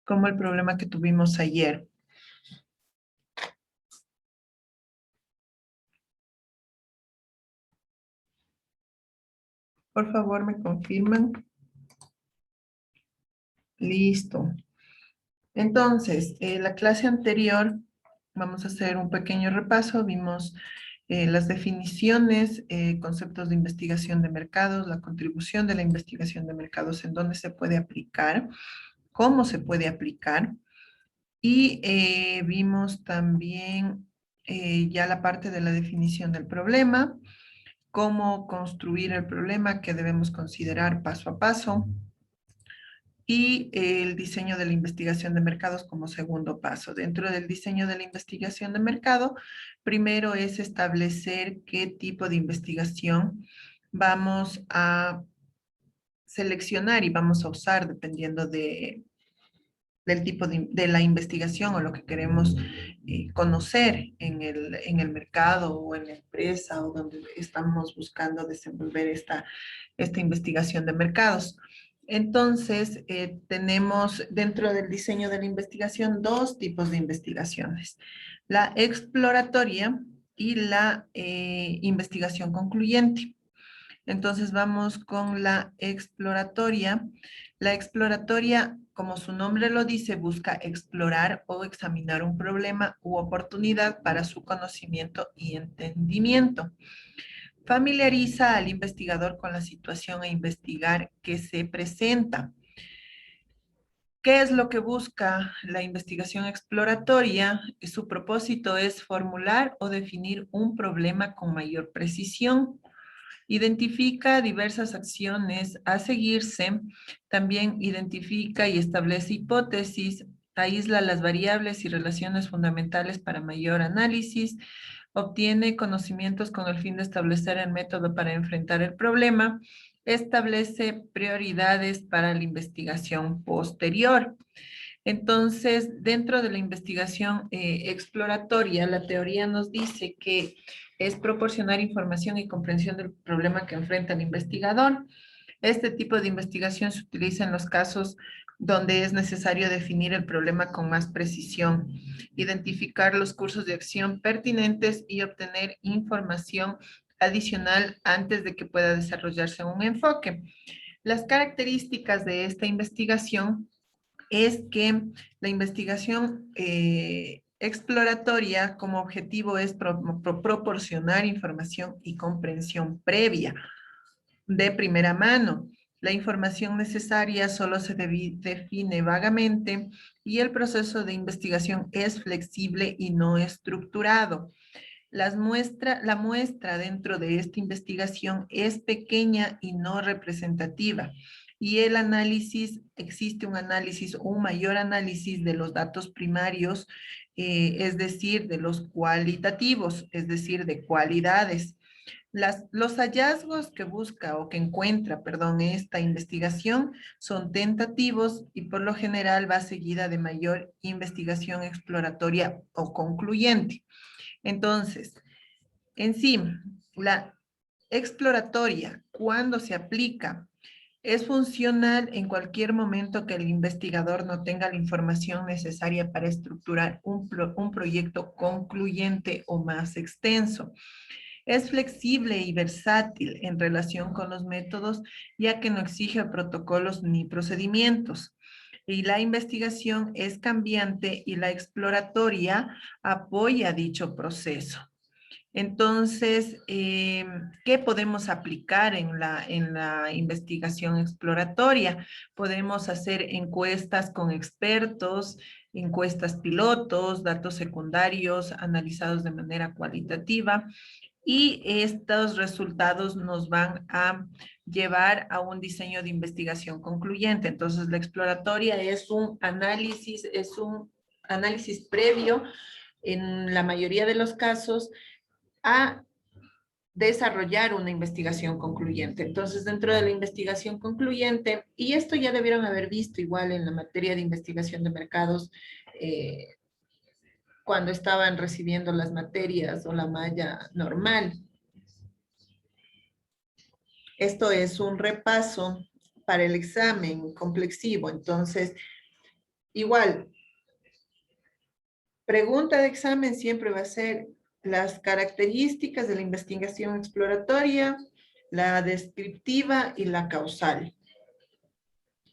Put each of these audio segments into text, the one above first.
como el problema que tuvimos ayer. Por favor, me confirman. Listo. Entonces, la clase anterior, vamos a hacer un pequeño repaso. Vimos las definiciones, conceptos de investigación de mercados, la contribución de la investigación de mercados, en dónde se puede aplicar, cómo se puede aplicar. Y vimos también ya la parte de la definición del problema, cómo construir el problema que debemos considerar paso a paso, y el diseño de la investigación de mercados como segundo paso. Dentro del diseño de la investigación de mercado, primero es establecer qué tipo de investigación vamos a seleccionar y vamos a usar dependiendo del tipo de la investigación o lo que queremos conocer en el mercado o en la empresa o donde estamos buscando desenvolver esta investigación de mercados. Entonces, tenemos dentro del diseño de la investigación dos tipos de investigaciones: la exploratoria y la investigación concluyente. Entonces vamos con la exploratoria. La exploratoria, como su nombre lo dice, busca explorar o examinar un problema u oportunidad para su conocimiento y entendimiento. Familiariza al investigador con la situación a investigar que se presenta. ¿Qué es lo que busca la investigación exploratoria? Su propósito es formular o definir un problema con mayor precisión. Identifica diversas acciones a seguirse, también identifica y establece hipótesis, aísla las variables y relaciones fundamentales para mayor análisis, obtiene conocimientos con el fin de establecer el método para enfrentar el problema, establece prioridades para la investigación posterior. Entonces, dentro de la investigación exploratoria, la teoría nos dice que es proporcionar información y comprensión del problema que enfrenta el investigador. Este tipo de investigación se utiliza en los casos donde es necesario definir el problema con más precisión, identificar los cursos de acción pertinentes y obtener información adicional antes de que pueda desarrollarse un enfoque. Las características de esta investigación es que la investigación exploratoria como objetivo es proporcionar información y comprensión previa de primera mano. La información necesaria solo se define vagamente y el proceso de investigación es flexible y no estructurado. La muestra dentro de esta investigación es pequeña y no representativa. Y el análisis, existe un mayor análisis de los datos primarios, es decir, de los cualitativos, es decir, de cualidades. Los hallazgos que busca o que encuentra, perdón, esta investigación son tentativos y por lo general va seguida de mayor investigación exploratoria o concluyente. Entonces, en sí, la exploratoria, cuando se aplica, es funcional en cualquier momento que el investigador no tenga la información necesaria para estructurar un proyecto concluyente o más extenso. Es flexible y versátil en relación con los métodos, ya que no exige protocolos ni procedimientos. Y la investigación es cambiante y la exploratoria apoya dicho proceso. Entonces, ¿qué podemos aplicar en la investigación exploratoria? Podemos hacer encuestas con expertos, encuestas pilotos, datos secundarios analizados de manera cualitativa, y estos resultados nos van a llevar a un diseño de investigación concluyente. Entonces, la exploratoria es un análisis previo en la mayoría de los casos a desarrollar una investigación concluyente. Entonces, dentro de la investigación concluyente, y esto ya debieron haber visto igual en la materia de investigación de mercados, cuando estaban recibiendo las materias o la malla normal. Esto es un repaso para el examen complexivo. Entonces, igual, pregunta de examen siempre va a ser las características de la investigación exploratoria, la descriptiva y la causal.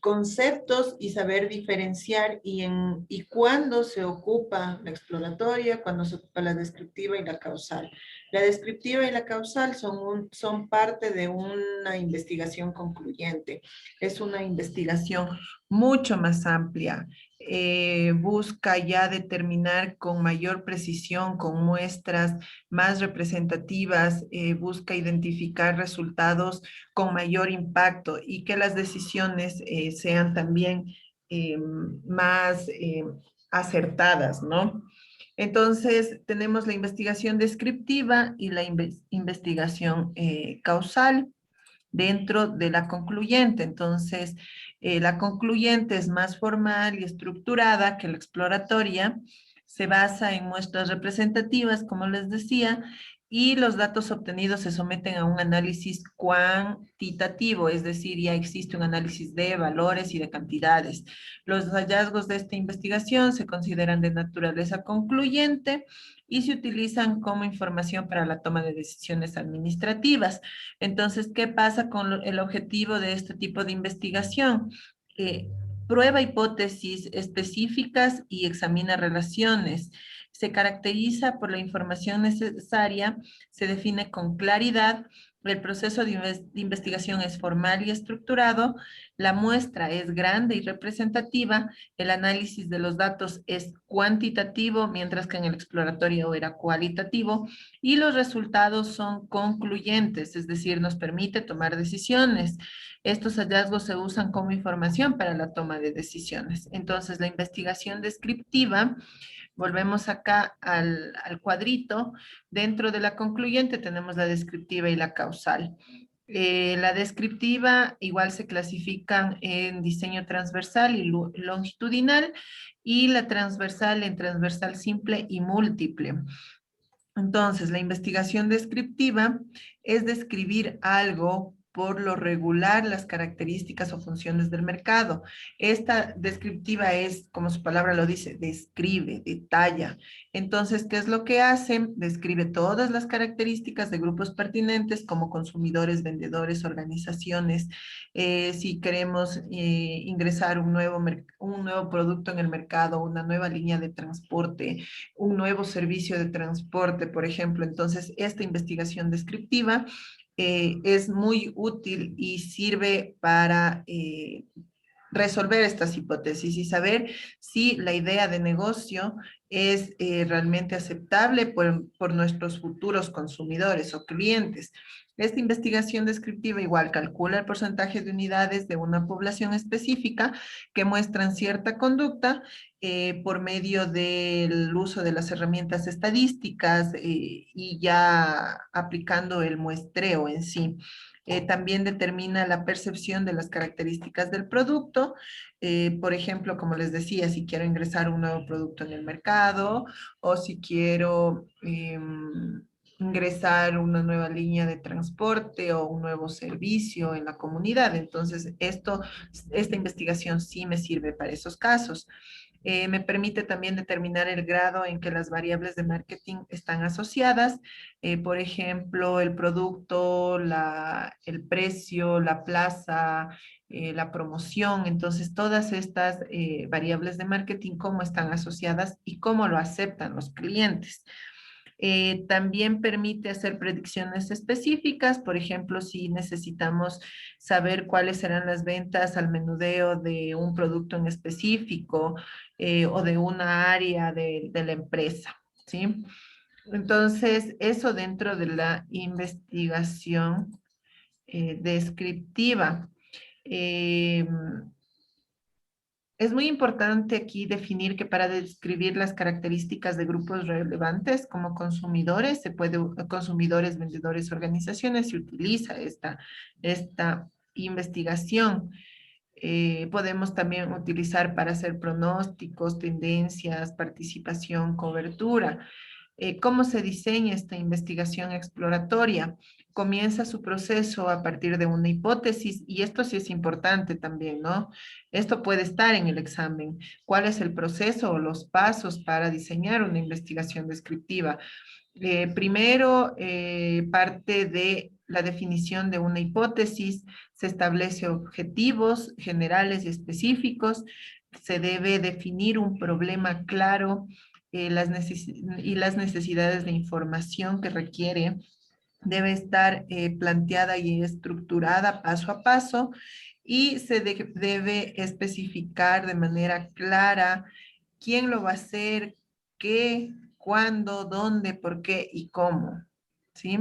Conceptos y saber diferenciar y cuándo se ocupa la exploratoria, cuándo se ocupa la descriptiva y la causal. La descriptiva y la causal son parte de una investigación concluyente. Es una investigación mucho más amplia. Busca ya determinar con mayor precisión, con muestras más representativas, busca identificar resultados con mayor impacto y que las decisiones sean también más acertadas, ¿no? Entonces, tenemos la investigación descriptiva y la investigación causal dentro de la concluyente. Entonces, la concluyente es más formal y estructurada que la exploratoria, se basa en muestras representativas, como les decía, y los datos obtenidos se someten a un análisis cuantitativo, es decir, ya existe un análisis de valores y de cantidades. Los hallazgos de esta investigación se consideran de naturaleza concluyente y se utilizan como información para la toma de decisiones administrativas. Entonces, ¿qué pasa con el objetivo de este tipo de investigación? Eh, Prueba hipótesis específicas y examina relaciones. Se caracteriza por la información necesaria, se define con claridad, el proceso de investigación es formal y estructurado, la muestra es grande y representativa, el análisis de los datos es cuantitativo, mientras que en el exploratorio era cualitativo, y los resultados son concluyentes, es decir, nos permite tomar decisiones. Estos hallazgos se usan como información para la toma de decisiones. Entonces, la investigación descriptiva, volvemos acá al cuadrito, dentro de la concluyente tenemos la descriptiva y la causal. La descriptiva igual se clasifican en diseño transversal y longitudinal, y la transversal en transversal simple y múltiple. Entonces, la investigación descriptiva es describir algo, por lo regular, las características o funciones del mercado. Esta descriptiva es, como su palabra lo dice, describe, detalla. Entonces, ¿qué es lo que hace? Describe todas las características de grupos pertinentes como consumidores, vendedores, organizaciones. Si queremos ingresar un nuevo producto en el mercado, una nueva línea de transporte, un nuevo servicio de transporte, por ejemplo. Entonces, esta investigación descriptiva es muy útil y sirve para resolver estas hipótesis y saber si la idea de negocio es realmente aceptable por nuestros futuros consumidores o clientes. Esta investigación descriptiva igual calcula el porcentaje de unidades de una población específica que muestran cierta conducta por medio del uso de las herramientas estadísticas y ya aplicando el muestreo en sí. También determina la percepción de las características del producto. Por ejemplo, como les decía, si quiero ingresar un nuevo producto en el mercado o si quiero ingresar una nueva línea de transporte o un nuevo servicio en la comunidad. Entonces, esta investigación sí me sirve para esos casos. Me permite también determinar el grado en que las variables de marketing están asociadas, por ejemplo, el producto, el precio, la plaza, la promoción. Entonces, todas estas variables de marketing, cómo están asociadas y cómo lo aceptan los clientes. También permite hacer predicciones específicas, por ejemplo, si necesitamos saber cuáles serán las ventas al menudeo de un producto en específico o de una área de la empresa, ¿sí? Entonces, eso dentro de la investigación descriptiva. Eh, es muy importante aquí definir que para describir las características de grupos relevantes como consumidores, consumidores, vendedores, organizaciones, se utiliza esta investigación. Podemos también utilizar para hacer pronósticos, tendencias, participación, cobertura. ¿Cómo se diseña esta investigación exploratoria? Comienza su proceso a partir de una hipótesis y esto sí es importante también, ¿no? Esto puede estar en el examen. ¿Cuál es el proceso o los pasos para diseñar una investigación descriptiva? Primero, parte de la definición de una hipótesis, se establece objetivos generales y específicos, se debe definir un problema claro y las necesidades de información que requiere debe estar planteada y estructurada paso a paso y debe especificar de manera clara quién lo va a hacer, qué, cuándo, dónde, por qué y cómo. ¿Sí?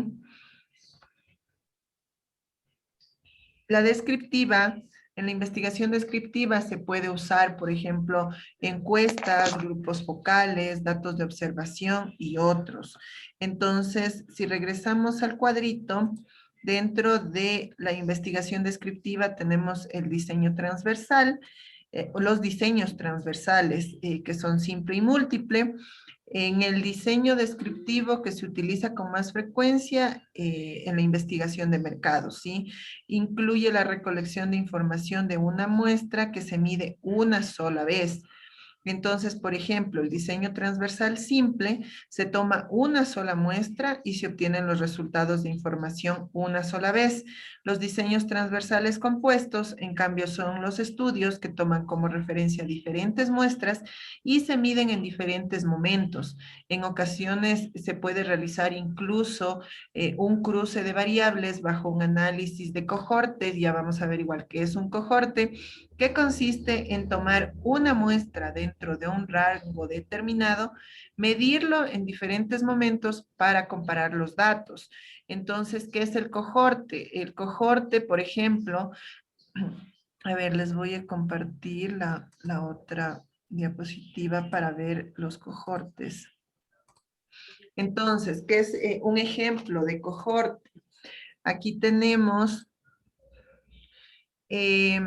La descriptiva, en la investigación descriptiva se puede usar, por ejemplo, encuestas, grupos focales, datos de observación y otros. Entonces, si regresamos al cuadrito, dentro de la investigación descriptiva tenemos el diseño transversal, los diseños transversales, que son simple y múltiple. En el diseño descriptivo que se utiliza con más frecuencia en la investigación de mercados, ¿sí? Incluye la recolección de información de una muestra que se mide una sola vez. Entonces, por ejemplo, el diseño transversal simple se toma una sola muestra y se obtienen los resultados de información una sola vez. Los diseños transversales compuestos, en cambio, son los estudios que toman como referencia diferentes muestras y se miden en diferentes momentos. En ocasiones se puede realizar incluso un cruce de variables bajo un análisis de cohortes. Ya vamos a ver igual qué es un cohorte, que consiste en tomar una muestra dentro de un rango determinado, medirlo en diferentes momentos para comparar los datos. Entonces, ¿qué es el cohorte? El cohorte, por ejemplo, a ver, les voy a compartir la otra diapositiva para ver los cohortes. Entonces, ¿qué es un ejemplo de cohorte? Aquí tenemos eh,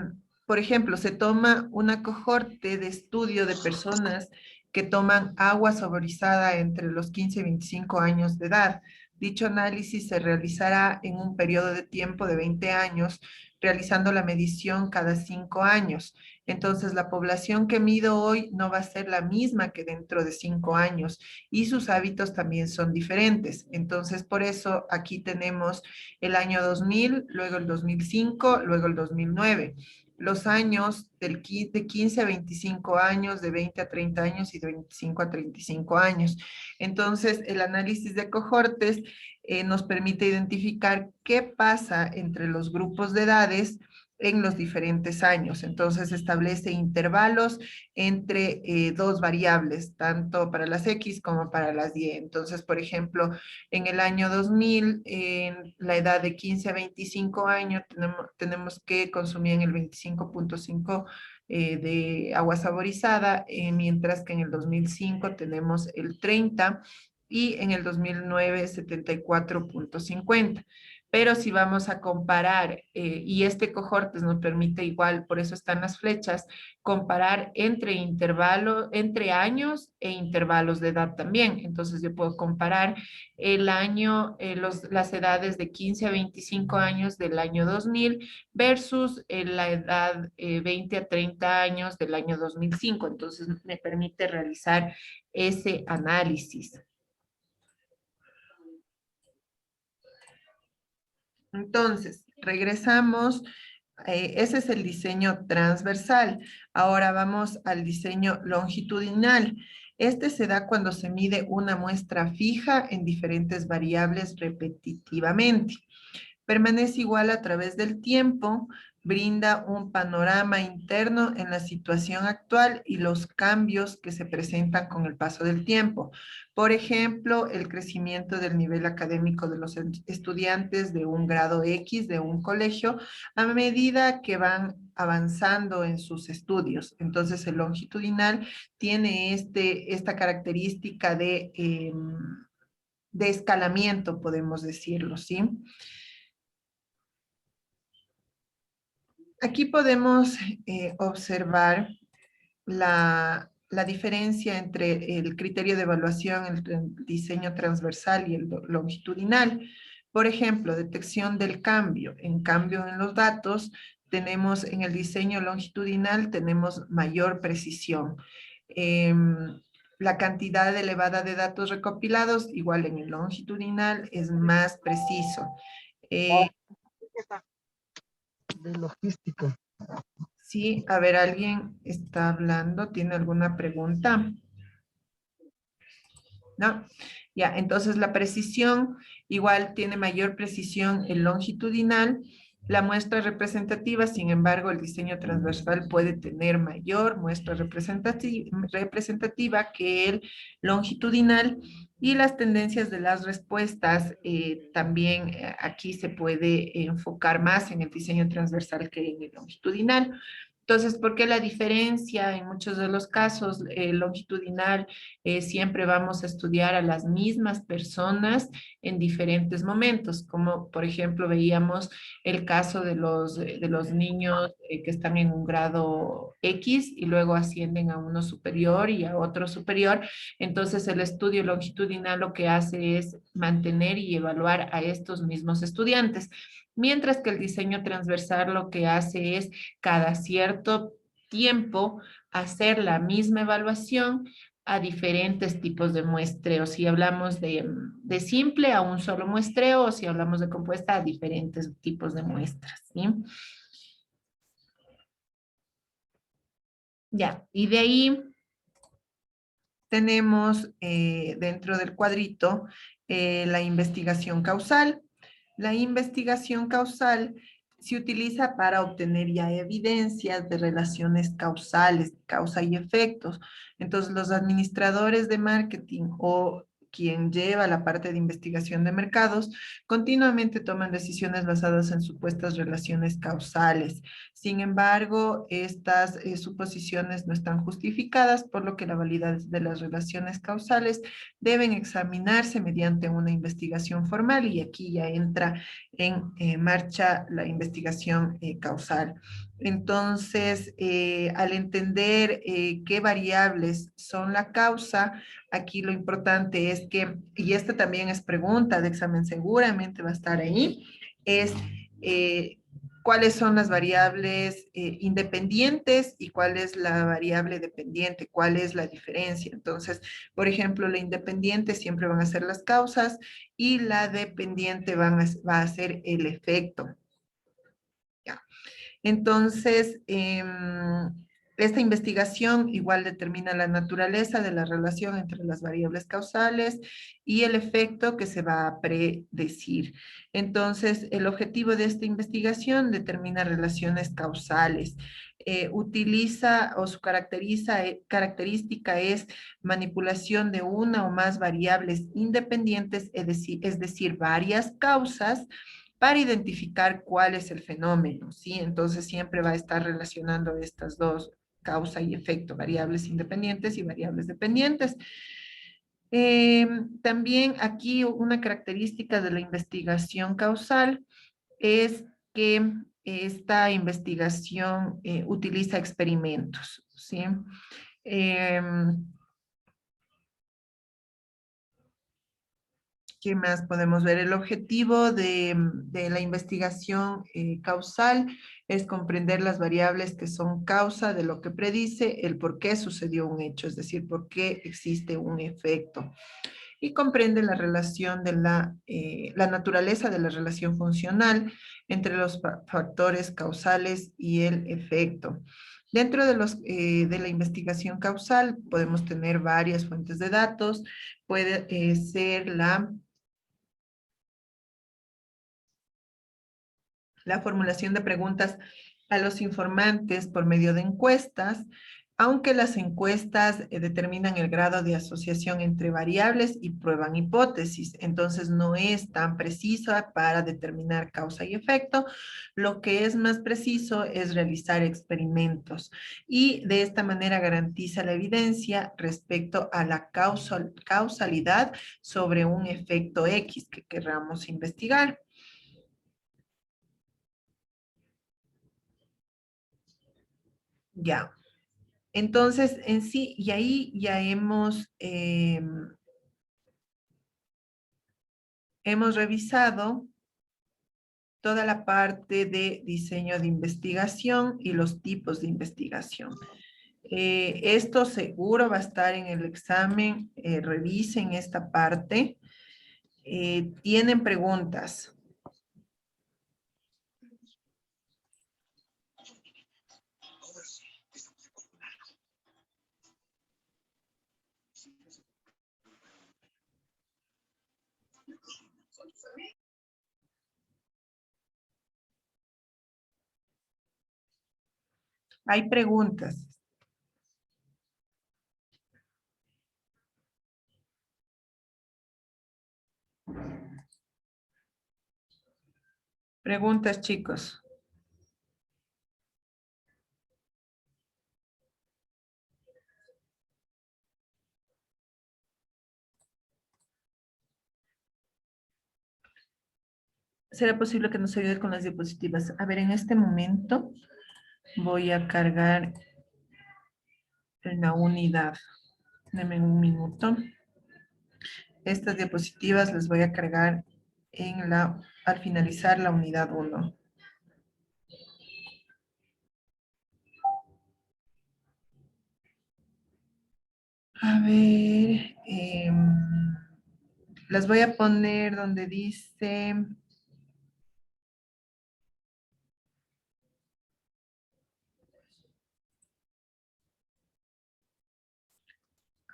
por ejemplo, se toma una cohorte de estudio de personas que toman agua saborizada entre los 15 y 25 años de edad. Dicho análisis se realizará en un periodo de tiempo de 20 años, realizando la medición cada 5 años. Entonces, la población que mido hoy no va a ser la misma que dentro de 5 años y sus hábitos también son diferentes. Entonces, por eso aquí tenemos el año 2000, luego el 2005, luego el 2009. Los años de 15 a 25 años, de 20 a 30 años y de 25 a 35 años. Entonces, el análisis de cohortes nos permite identificar qué pasa entre los grupos de edades en los diferentes años. Entonces, establece intervalos entre dos variables, tanto para las X como para las Y. Entonces, por ejemplo, en el año 2000, en la edad de 15 a 25 años, tenemos que consumir el 25.5 de agua saborizada, mientras que en el 2005 tenemos el 30 y en el 2009 74.50. Pero si vamos a comparar, y este cohortes nos permite igual, por eso están las flechas, comparar entre intervalos, entre años e intervalos de edad también. Entonces yo puedo comparar el año, las edades de 15 a 25 años del año 2000 versus la edad 20 a 30 años del año 2005. Entonces me permite realizar ese análisis. Entonces, regresamos. Ese es el diseño transversal. Ahora vamos al diseño longitudinal. Este se da cuando se mide una muestra fija en diferentes variables repetitivamente. Permanece igual a través del tiempo, brinda un panorama interno en la situación actual y los cambios que se presentan con el paso del tiempo. Por ejemplo, el crecimiento del nivel académico de los estudiantes de un grado X de un colegio a medida que van avanzando en sus estudios. Entonces, el longitudinal tiene esta característica de escalamiento, podemos decirlo, ¿sí? Aquí podemos observar la la diferencia entre el criterio de evaluación, el diseño transversal y el longitudinal. Por ejemplo, detección del cambio. En cambio, en los datos, tenemos en el diseño longitudinal, tenemos mayor precisión. La cantidad elevada de datos recopilados, igual en el longitudinal, es más preciso. De logística. Sí, a ver, alguien está hablando, ¿tiene alguna pregunta? ¿No? Ya, entonces la precisión igual tiene mayor precisión el longitudinal. La muestra representativa, sin embargo, el diseño transversal puede tener mayor muestra representativa que el longitudinal, y las tendencias de las respuestas también aquí se puede enfocar más en el diseño transversal que en el longitudinal. Entonces, ¿por qué la diferencia? En muchos de los casos, longitudinal, siempre vamos a estudiar a las mismas personas en diferentes momentos, como por ejemplo veíamos el caso de los niños que están en un grado X y luego ascienden a uno superior y a otro superior. Entonces, el estudio longitudinal lo que hace es mantener y evaluar a estos mismos estudiantes. Mientras que el diseño transversal lo que hace es cada cierto tiempo hacer la misma evaluación a diferentes tipos de muestreo. Si hablamos de simple a un solo muestreo, o si hablamos de compuesta a diferentes tipos de muestras, ¿sí? Ya, y de ahí tenemos dentro del cuadrito la investigación causal. La investigación causal se utiliza para obtener ya evidencias de relaciones causales, causa y efectos. Entonces, los administradores de marketing o quien lleva la parte de investigación de mercados, continuamente toman decisiones basadas en supuestas relaciones causales. Sin embargo, estas suposiciones no están justificadas, por lo que la validez de las relaciones causales deben examinarse mediante una investigación formal, y aquí ya entra en marcha la investigación causal. Entonces, al entender qué variables son la causa, aquí lo importante es que, y esta también es pregunta de examen, seguramente va a estar ahí, es cuáles son las variables independientes y cuál es la variable dependiente, cuál es la diferencia. Entonces, por ejemplo, la independiente siempre van a ser las causas y la dependiente va a ser el efecto. ¿Ya? Entonces, esta investigación igual determina la naturaleza de la relación entre las variables causales y el efecto que se va a predecir. Entonces, el objetivo de esta investigación determina relaciones causales. Utiliza o su característica es manipulación de una o más variables independientes, es decir, varias causas, para identificar cuál es el fenómeno, ¿sí? Entonces siempre va a estar relacionando estas dos, causa y efecto, variables independientes y variables dependientes. También aquí una característica de la investigación causal es que esta investigación utiliza experimentos, ¿sí? ¿Qué más podemos ver? El objetivo de la investigación causal es comprender las variables que son causa de lo que predice, el por qué sucedió un hecho, es decir, por qué existe un efecto. Y comprende la relación de la naturaleza de la relación funcional entre los factores causales y el efecto. Dentro de la investigación causal podemos tener varias fuentes de datos. Puede ser la formulación de preguntas a los informantes por medio de encuestas, aunque las encuestas determinan el grado de asociación entre variables y prueban hipótesis, entonces no es tan precisa para determinar causa y efecto. Lo que es más preciso es realizar experimentos, y de esta manera garantiza la evidencia respecto a la causalidad sobre un efecto X que queramos investigar. Ya. Entonces, en sí, y ahí ya hemos revisado toda la parte de diseño de investigación y los tipos de investigación. Esto seguro va a estar en el examen, revisen esta parte. ¿Tienen preguntas? Hay preguntas. Preguntas, chicos. ¿Será posible que nos ayude con las diapositivas? A ver, en este momento voy a cargar en la unidad. Denme un minuto. Estas diapositivas las voy a cargar al finalizar la unidad 1. A ver, las voy a poner donde dice...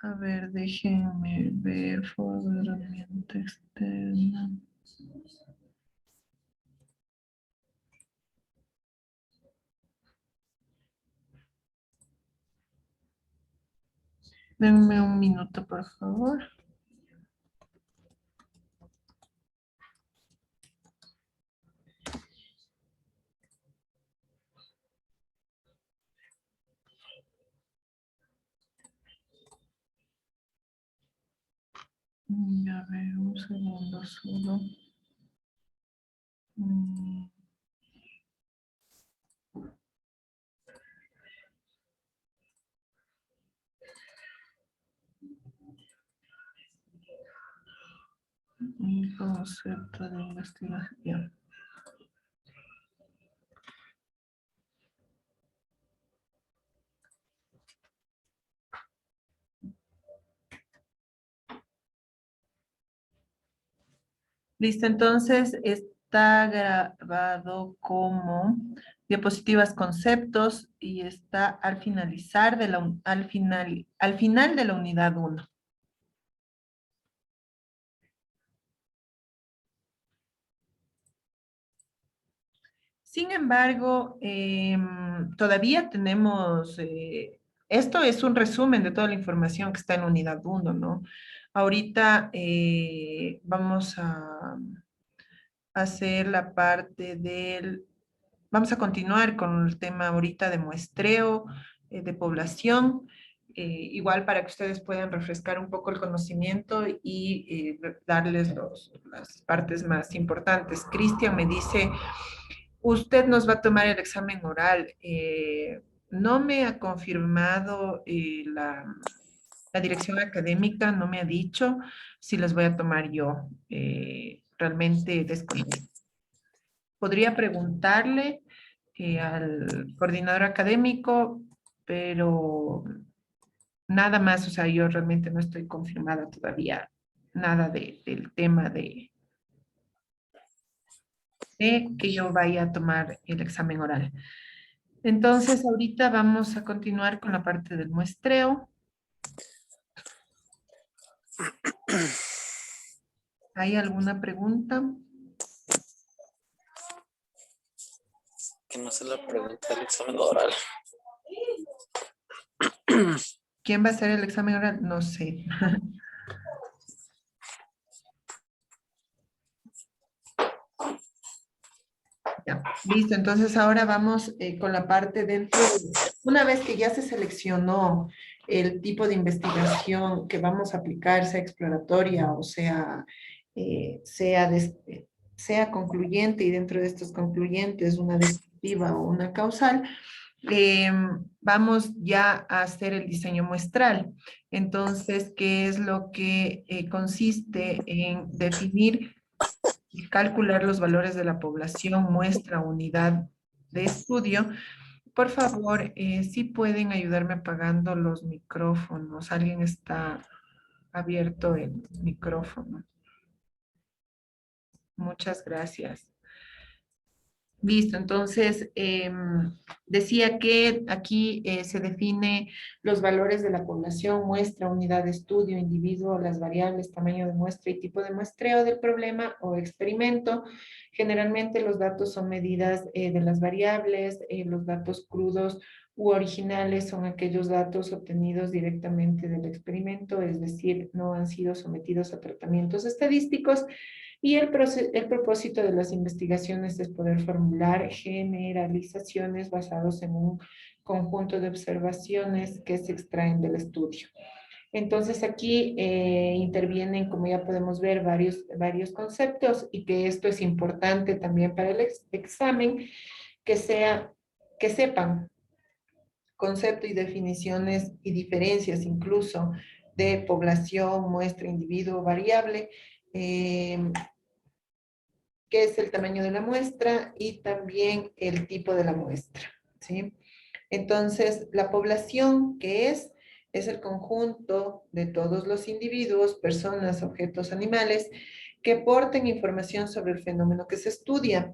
A ver, déjenme ver, herramienta externa. Denme un minuto, por favor. A ver, un segundo solo. Mm, Un concepto de investigación. Listo, entonces está grabado como diapositivas conceptos y está al finalizar de al final de la unidad 1. Sin embargo, todavía tenemos, esto es un resumen de toda la información que está en unidad 1, ¿no? Ahorita vamos a hacer la parte vamos a continuar con el tema ahorita de muestreo, de población, igual para que ustedes puedan refrescar un poco el conocimiento y darles las partes más importantes. Cristian me dice, usted nos va a tomar el examen oral. No me ha confirmado la dirección académica, no me ha dicho si las voy a tomar yo. Realmente desconozco. Podría preguntarle al coordinador académico, pero nada más, o sea, yo realmente no estoy confirmada todavía nada del tema de que yo vaya a tomar el examen oral. Entonces, ahorita vamos a continuar con la parte del muestreo. ¿Hay alguna pregunta? ¿Quién hace la pregunta del examen oral? ¿Quién va a hacer el examen oral? No sé. Ya, listo, entonces ahora vamos con la parte una vez que ya se seleccionó el tipo de investigación que vamos a aplicar, sea exploratoria o sea concluyente y dentro de estos concluyentes una descriptiva o una causal, vamos ya a hacer el diseño muestral. Entonces, ¿qué es lo que consiste en definir y calcular los valores de la población muestra unidad de estudio? Por favor, si pueden ayudarme apagando los micrófonos. ¿Alguien está abierto el micrófono? Muchas gracias. Listo, entonces decía que aquí se define los valores de la población, muestra, unidad de estudio, individuo, las variables, tamaño de muestra y tipo de muestreo del problema o experimento. Generalmente los datos son medidas de las variables, los datos crudos u originales son aquellos datos obtenidos directamente del experimento, es decir, no han sido sometidos a tratamientos estadísticos. Y el propósito de las investigaciones es poder formular generalizaciones basadas en un conjunto de observaciones que se extraen del estudio. Entonces aquí intervienen, como ya podemos ver, varios conceptos y que esto es importante también para el examen, que sepan concepto y definiciones y diferencias incluso de población, muestra, individuo, variable, qué es el tamaño de la muestra y también el tipo de la muestra, ¿sí? Entonces, la población, ¿qué es? Es el conjunto de todos los individuos, personas, objetos, animales, que aporten información sobre el fenómeno que se estudia.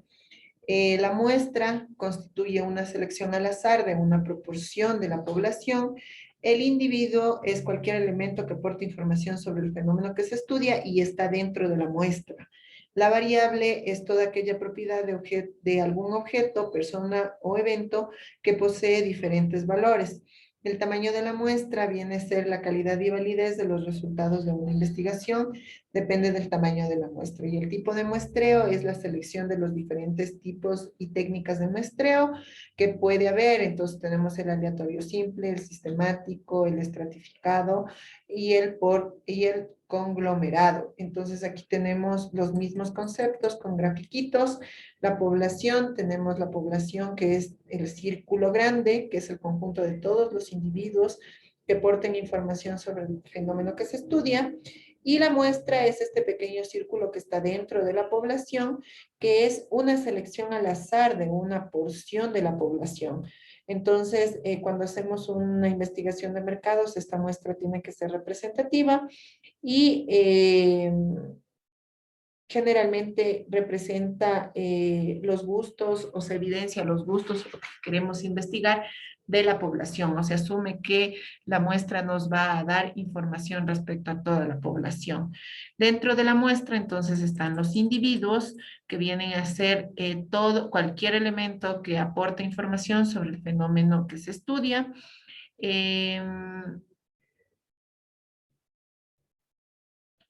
La muestra constituye una selección al azar de una proporción de la población. El individuo es cualquier elemento que aporte información sobre el fenómeno que se estudia y está dentro de la muestra. La variable es toda aquella propiedad de algún objeto, persona o evento que posee diferentes valores. El tamaño de la muestra viene a ser la calidad y validez de los resultados de una investigación, depende del tamaño de la muestra. Y el tipo de muestreo es la selección de los diferentes tipos y técnicas de muestreo que puede haber. Entonces tenemos el aleatorio simple, el sistemático, el estratificado y el conglomerado. Entonces aquí tenemos los mismos conceptos con grafiquitos. La población, tenemos la población que es el círculo grande, que es el conjunto de todos los individuos que aporten información sobre el fenómeno que se estudia. Y la muestra es este pequeño círculo que está dentro de la población, que es una selección al azar de una porción de la población. Entonces, cuando hacemos una investigación de mercados, esta muestra tiene que ser representativa y generalmente representa los gustos o se evidencia los gustos o lo que queremos investigar de la población, o se asume que la muestra nos va a dar información respecto a toda la población. Dentro de la muestra, entonces, están los individuos que vienen a ser cualquier elemento que aporte información sobre el fenómeno que se estudia.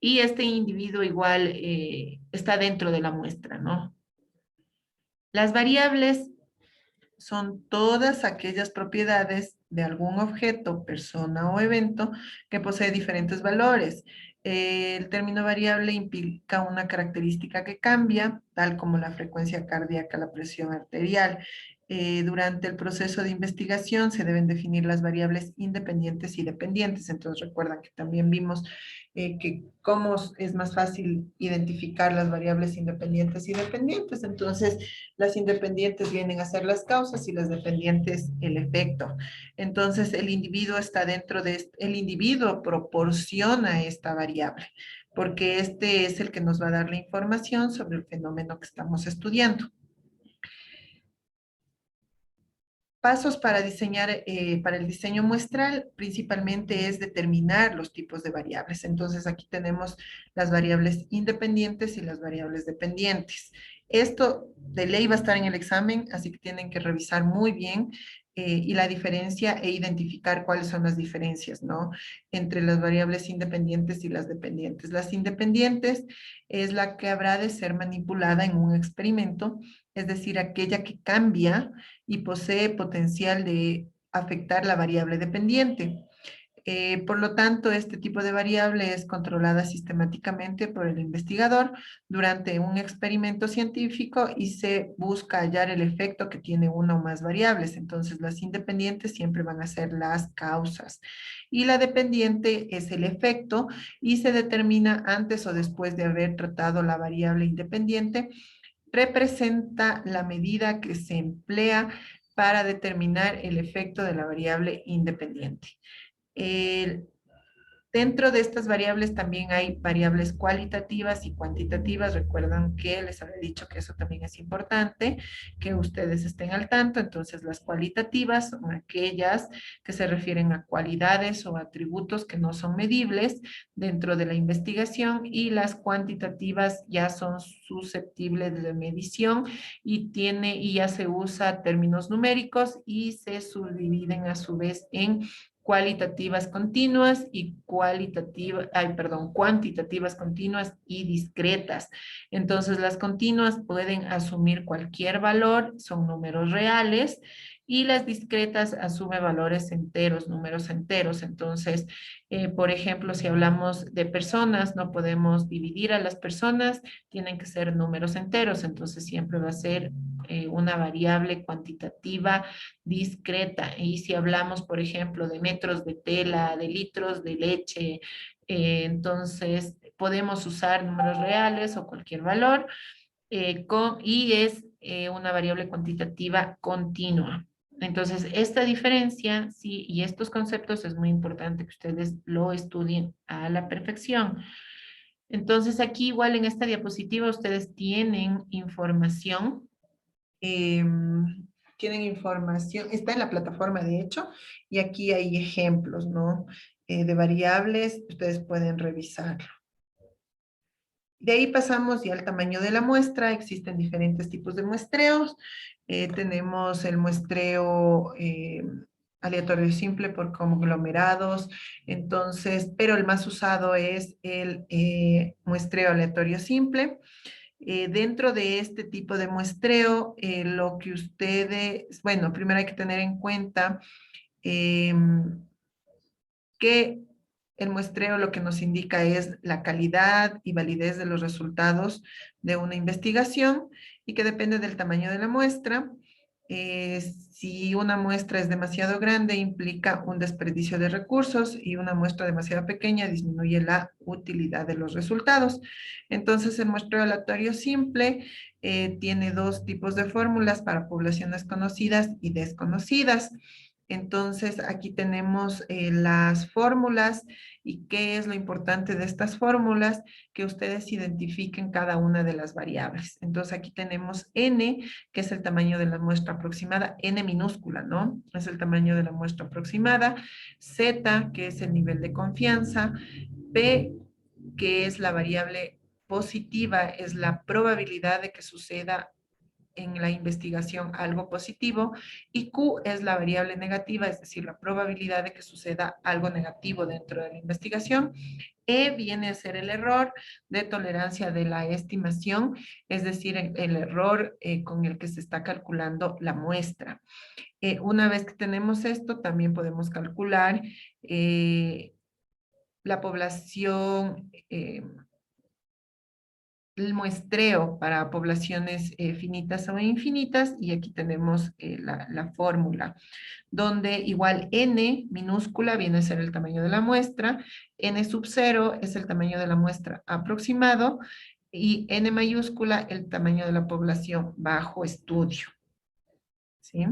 Y este individuo igual está dentro de la muestra, ¿no? Las variables son todas aquellas propiedades de algún objeto, persona o evento que posee diferentes valores. El término variable implica una característica que cambia, tal como la frecuencia cardíaca, la presión arterial. Durante el proceso de investigación se deben definir las variables independientes y dependientes. Entonces recuerdan que también vimos que cómo es más fácil identificar las variables independientes y dependientes. Entonces, las independientes vienen a ser las causas y las dependientes el efecto. Entonces, el individuo está dentro de el individuo proporciona esta variable, porque este es el que nos va a dar la información sobre el fenómeno que estamos estudiando. Pasos para diseñar, para el diseño muestral, principalmente es determinar los tipos de variables. Entonces, aquí tenemos las variables independientes y las variables dependientes. Esto de ley va a estar en el examen, así que tienen que revisar muy bien y la diferencia e identificar cuáles son las diferencias, ¿no? Entre las variables independientes y las dependientes. Las independientes es la que habrá de ser manipulada en un experimento, es decir, aquella que cambia y posee potencial de afectar la variable dependiente. Por lo tanto, este tipo de variable es controlada sistemáticamente por el investigador durante un experimento científico y se busca hallar el efecto que tiene una o más variables. Entonces, las independientes siempre van a ser las causas y la dependiente es el efecto y se determina antes o después de haber tratado la variable independiente. Representa la medida que se emplea para determinar el efecto de la variable independiente. El- Dentro de estas variables también hay variables cualitativas y cuantitativas. Recuerdan que les había dicho que eso también es importante, que ustedes estén al tanto. Entonces, las cualitativas son aquellas que se refieren a cualidades o atributos que no son medibles dentro de la investigación y las cuantitativas ya son susceptibles de medición y ya se usa términos numéricos y se subdividen a su vez en cualitativas continuas y cuantitativas continuas y discretas. Entonces, las continuas pueden asumir cualquier valor, son números reales, y las discretas asumen valores enteros, números enteros. Entonces, por ejemplo, si hablamos de personas, no podemos dividir a las personas, tienen que ser números enteros, entonces siempre va a ser una variable cuantitativa discreta. Y si hablamos, por ejemplo, de metros de tela, de litros de leche, entonces podemos usar números reales o cualquier valor y es una variable cuantitativa continua. Entonces, esta diferencia, sí, y estos conceptos es muy importante que ustedes lo estudien a la perfección. Entonces, aquí igual en esta diapositiva ustedes tienen información. Tienen información, está en la plataforma de hecho, y aquí hay ejemplos, ¿no? De variables, ustedes pueden revisarlo. De ahí pasamos ya al tamaño de la muestra. Existen diferentes tipos de muestreos. Tenemos el muestreo aleatorio simple por conglomerados. Entonces, pero el más usado es el muestreo aleatorio simple. Dentro de este tipo de muestreo, lo que ustedes, bueno, primero hay que tener en cuenta que el muestreo lo que nos indica es la calidad y validez de los resultados de una investigación y que depende del tamaño de la muestra. Si una muestra es demasiado grande, implica un desperdicio de recursos y una muestra demasiado pequeña disminuye la utilidad de los resultados. Entonces, el muestreo aleatorio simple tiene dos tipos de fórmulas para poblaciones conocidas y desconocidas. Entonces, aquí tenemos las fórmulas y qué es lo importante de estas fórmulas, que ustedes identifiquen cada una de las variables. Entonces, aquí tenemos N, que es el tamaño de la muestra aproximada, N minúscula, ¿no? Es el tamaño de la muestra aproximada, Z, que es el nivel de confianza, P, que es la variable positiva, es la probabilidad de que suceda en la investigación algo positivo y Q es la variable negativa, es decir, la probabilidad de que suceda algo negativo dentro de la investigación. E viene a ser el error de tolerancia de la estimación, es decir, el error con el que se está calculando la muestra. Una vez que tenemos esto, también podemos calcular la población el muestreo para poblaciones finitas o infinitas, y aquí tenemos la fórmula, donde igual n minúscula viene a ser el tamaño de la muestra, n sub 0 es el tamaño de la muestra aproximado, y n mayúscula el tamaño de la población bajo estudio. ¿Sí?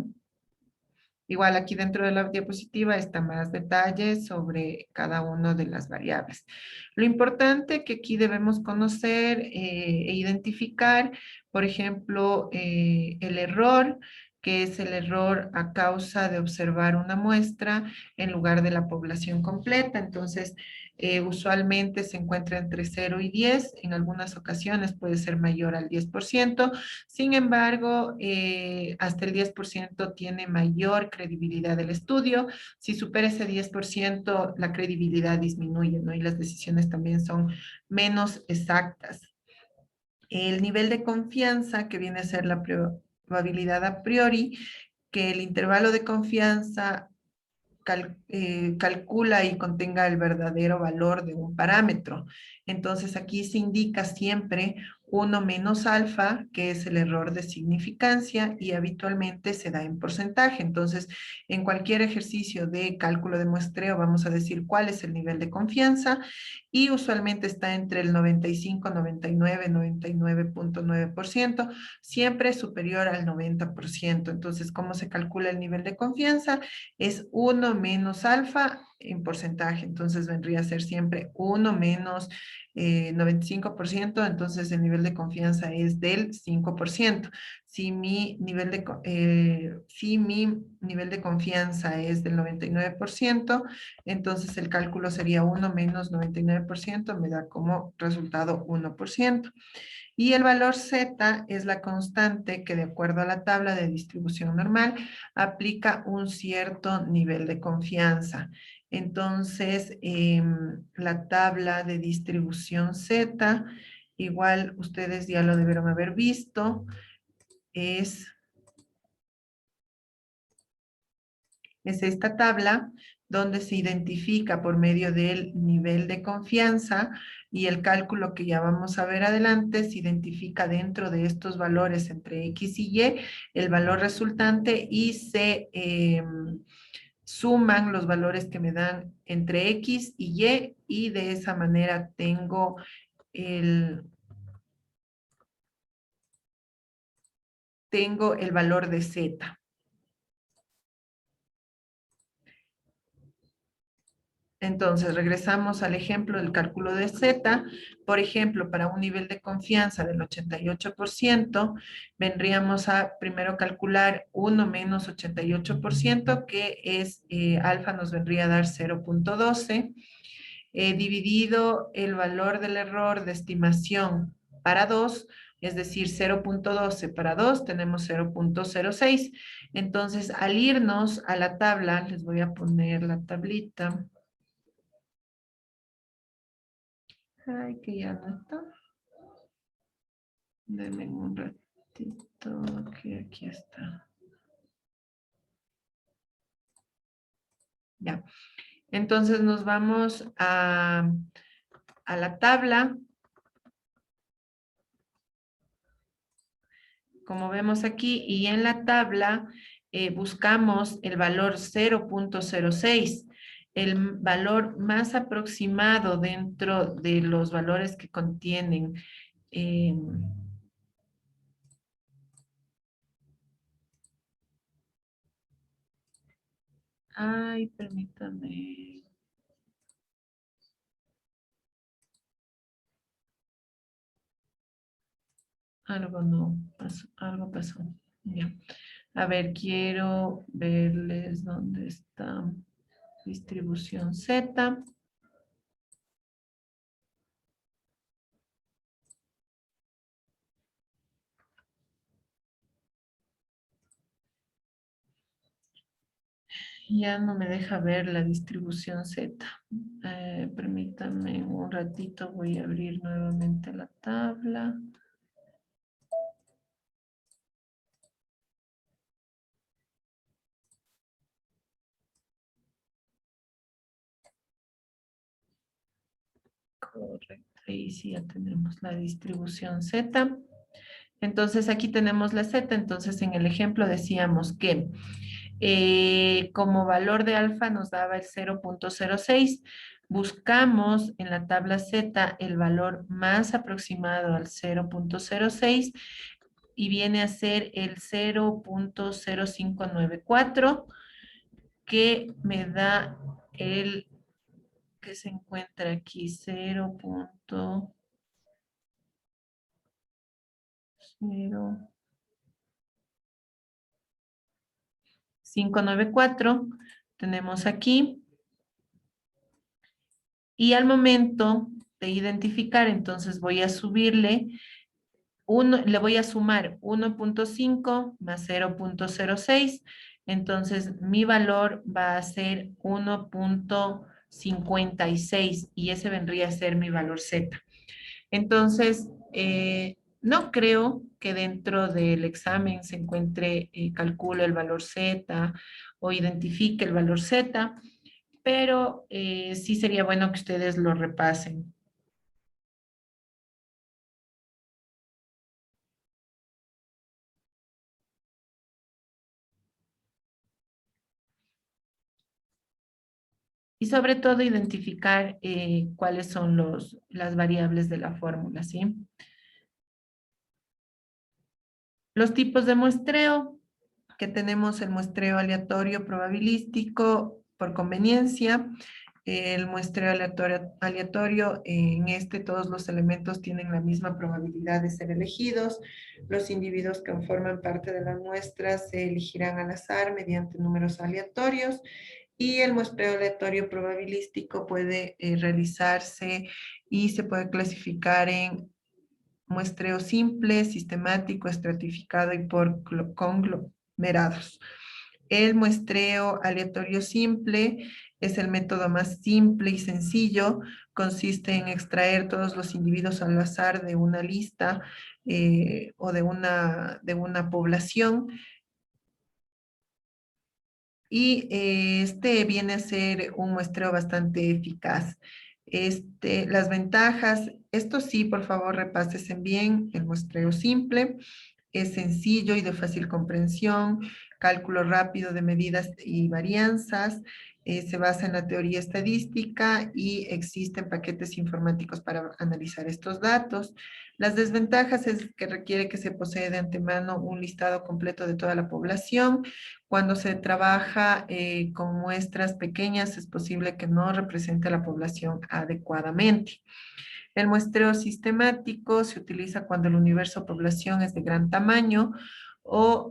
Igual aquí dentro de la diapositiva está más detalles sobre cada una de las variables. Lo importante que aquí debemos conocer e identificar, por ejemplo, el error, que es el error a causa de observar una muestra en lugar de la población completa. Entonces, usualmente se encuentra entre 0 y 10, en algunas ocasiones puede ser mayor al 10%. Sin embargo, hasta el 10% tiene mayor credibilidad del estudio. Si supera ese 10%, la credibilidad disminuye, ¿no? Y las decisiones también son menos exactas. El nivel de confianza, que viene a ser la probabilidad a priori, que el intervalo de confianza calcula y contenga el verdadero valor de un parámetro. Entonces aquí se indica siempre 1 menos alfa, que es el error de significancia, y habitualmente se da en porcentaje. Entonces, en cualquier ejercicio de cálculo de muestreo vamos a decir cuál es el nivel de confianza, y usualmente está entre el 95, 99, 99.9%, siempre superior al 90%. Entonces, ¿cómo se calcula el nivel de confianza? Es 1 menos alfa en porcentaje. Entonces, vendría a ser siempre 1 menos 95%, entonces el nivel de confianza es del 5%. Si mi nivel de confianza es del 99%, entonces el cálculo sería 1 menos 99%, me da como resultado 1%. Y el valor Z es la constante que, de acuerdo a la tabla de distribución normal, aplica un cierto nivel de confianza. Entonces, la tabla de distribución Z, igual ustedes ya lo debieron haber visto, es esta tabla donde se identifica por medio del nivel de confianza y el cálculo que ya vamos a ver adelante, se identifica dentro de estos valores entre X y Y el valor resultante y se suman los valores que me dan entre X y de esa manera tengo el valor de Z. Entonces, regresamos al ejemplo del cálculo de Z. Por ejemplo, para un nivel de confianza del 88%, vendríamos a primero calcular 1 menos 88%, que es alfa nos vendría a dar 0.12, dividido el valor del error de estimación para 2, es decir, 0.12 para 2, tenemos 0.06. Entonces, al irnos a la tabla, les voy a poner la tablita. Ay, que ya no está. Denme un ratito, que aquí está. Ya. Entonces nos vamos a la tabla. Como vemos aquí, y en la tabla buscamos el valor 0.06. El valor más aproximado dentro de los valores que contienen ay, permítame. Algo no pasó, algo pasó. Ya. A ver, quiero verles dónde está distribución Z. Ya no me deja ver la distribución Z. Permítanme un ratito, voy a abrir nuevamente la tabla. Correcto, ahí sí ya tenemos la distribución Z. Entonces aquí tenemos la Z, entonces en el ejemplo decíamos que como valor de alfa nos daba el 0.06. Buscamos en la tabla Z el valor más aproximado al 0.06 y viene a ser el 0.0594, que me da el que se encuentra aquí 0.0594. Tenemos aquí. Y al momento de identificar, entonces voy a subirle le voy a sumar 1.5 más 0.06. Entonces, mi valor va a ser 1.56 y ese vendría a ser mi valor Z. Entonces, no creo que dentro del examen se encuentre, calculo el valor Z o identifique el valor Z, pero sí sería bueno que ustedes lo repasen. Y sobre todo identificar cuáles son las variables de la fórmula, ¿sí? Los tipos de muestreo, que tenemos el muestreo aleatorio probabilístico por conveniencia, el muestreo aleatorio, en este todos los elementos tienen la misma probabilidad de ser elegidos, los individuos que forman parte de la muestra se elegirán al azar mediante números aleatorios, y el muestreo aleatorio probabilístico puede realizarse y se puede clasificar en muestreo simple, sistemático, estratificado y por conglomerados. El muestreo aleatorio simple es el método más simple y sencillo. Consiste en extraer todos los individuos al azar de una lista o de una población. Y este viene a ser un muestreo bastante eficaz. Las ventajas, esto sí, por favor, repásense bien. El muestreo simple es sencillo y de fácil comprensión, cálculo rápido de medidas y varianzas, se basa en la teoría estadística y existen paquetes informáticos para analizar estos datos. Las desventajas es que requiere que se posee de antemano un listado completo de toda la población. Cuando se trabaja con muestras pequeñas es posible que no represente a la población adecuadamente. El muestreo sistemático se utiliza cuando el universo de población es de gran tamaño o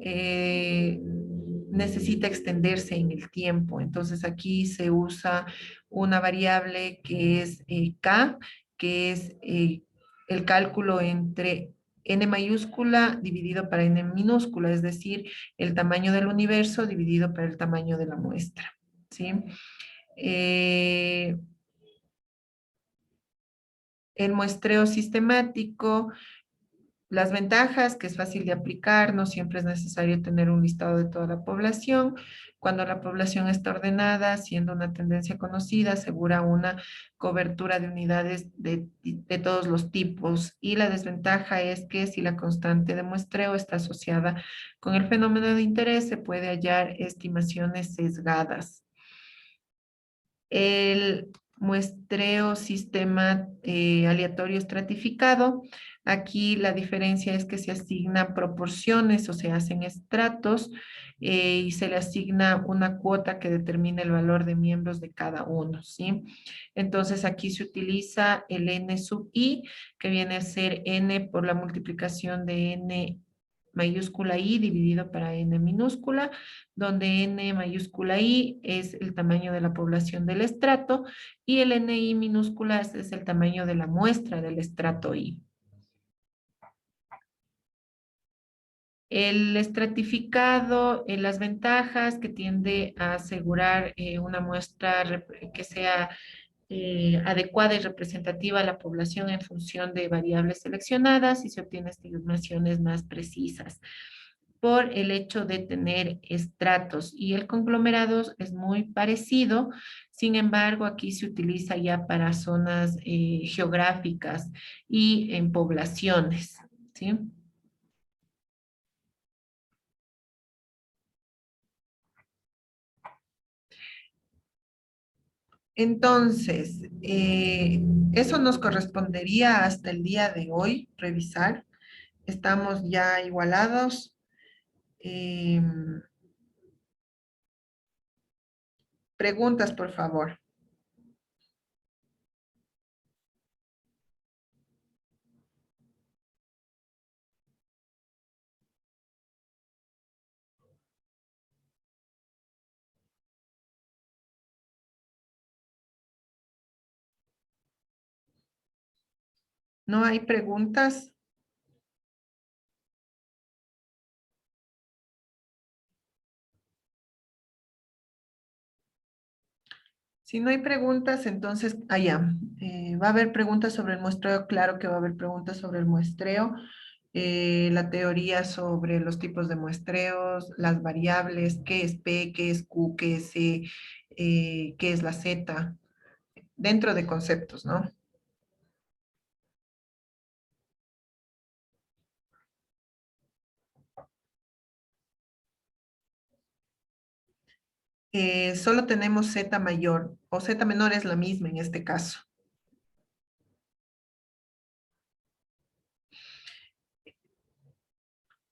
necesita extenderse en el tiempo. Entonces aquí se usa una variable que es K, que es el cálculo entre n mayúscula dividido para n minúscula, es decir, el tamaño del universo dividido por el tamaño de la muestra, ¿sí? El muestreo sistemático, las ventajas, que es fácil de aplicar, no siempre es necesario tener un listado de toda la población. Cuando la población está ordenada, siendo una tendencia conocida, asegura una cobertura de unidades de todos los tipos. Y la desventaja es que si la constante de muestreo está asociada con el fenómeno de interés, se puede hallar estimaciones sesgadas. El muestreo sistema aleatorio estratificado. Aquí la diferencia es que se asignan proporciones o se hacen estratos y se le asigna una cuota que determina el valor de miembros de cada uno, ¿sí? Entonces aquí se utiliza el n sub i, que viene a ser n por la multiplicación de n mayúscula I dividido para n minúscula, donde n mayúscula I es el tamaño de la población del estrato y el ni minúscula es el tamaño de la muestra del estrato I. El estratificado, las ventajas que tiende a asegurar una muestra que sea adecuada y representativa a la población en función de variables seleccionadas y se obtienen estimaciones más precisas por el hecho de tener estratos. Y el conglomerado es muy parecido, sin embargo, aquí se utiliza ya para zonas geográficas y en poblaciones, ¿sí? Entonces, eso nos correspondería hasta el día de hoy revisar. Estamos ya igualados. Preguntas, por favor. ¿No hay preguntas? Si no hay preguntas, entonces, allá. Va a haber preguntas sobre el muestreo, claro que va a haber preguntas sobre el muestreo. la teoría sobre los tipos de muestreos, las variables, qué es P, qué es Q, qué es C, qué es la Z, dentro de conceptos, ¿no? Solo tenemos Z mayor, o Z menor es la misma en este caso.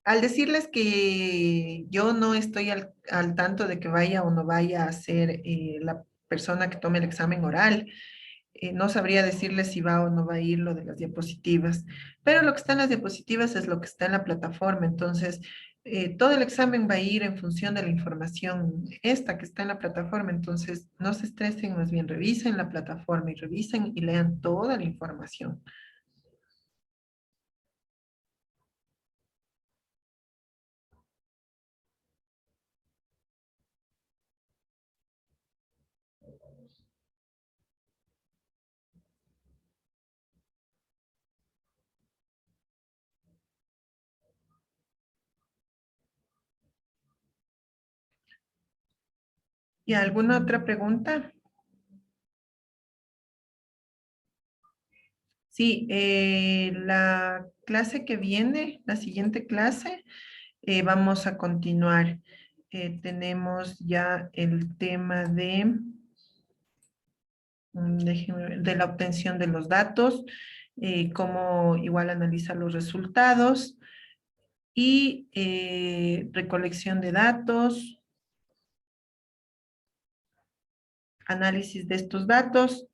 Al decirles que yo no estoy al tanto de que vaya o no vaya a ser la persona que tome el examen oral, no sabría decirles si va o no va a ir lo de las diapositivas, pero lo que está en las diapositivas es lo que está en la plataforma, entonces todo el examen va a ir en función de la información esta que está en la plataforma, entonces no se estresen, más bien revisen la plataforma y revisen y lean toda la información. ¿Y alguna otra pregunta? Sí, la clase que viene, la siguiente clase, vamos a continuar. Tenemos ya el tema de, déjenme ver, de la obtención de los datos, cómo igual analizar los resultados y recolección de datos, análisis de estos datos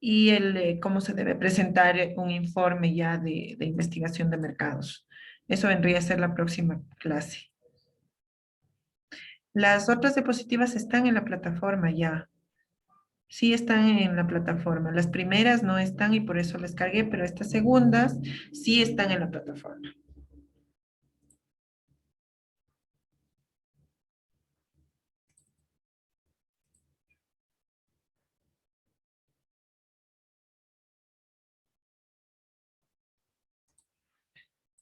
y cómo se debe presentar un informe ya de investigación de mercados. Eso vendría a ser la próxima clase. Las otras diapositivas están en la plataforma ya. Sí están en la plataforma. Las primeras no están y por eso les cargué, pero estas segundas sí están en la plataforma.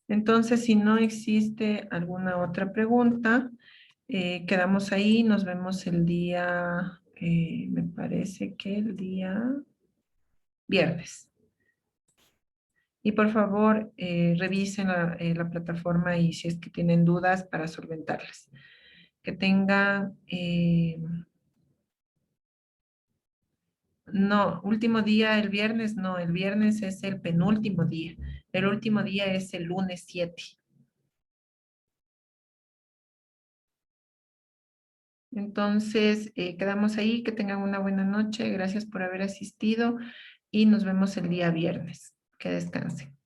Entonces, si no existe alguna otra pregunta, quedamos ahí. Nos vemos el día, me parece que el día viernes. Y por favor, revisen la plataforma y si es que tienen dudas para solventarlas. Que tengan, no, último día el viernes, no, el viernes es el penúltimo día. El último día es el lunes 7. Entonces, quedamos ahí, que tengan una buena noche. Gracias por haber asistido y nos vemos el día viernes. Que descansen.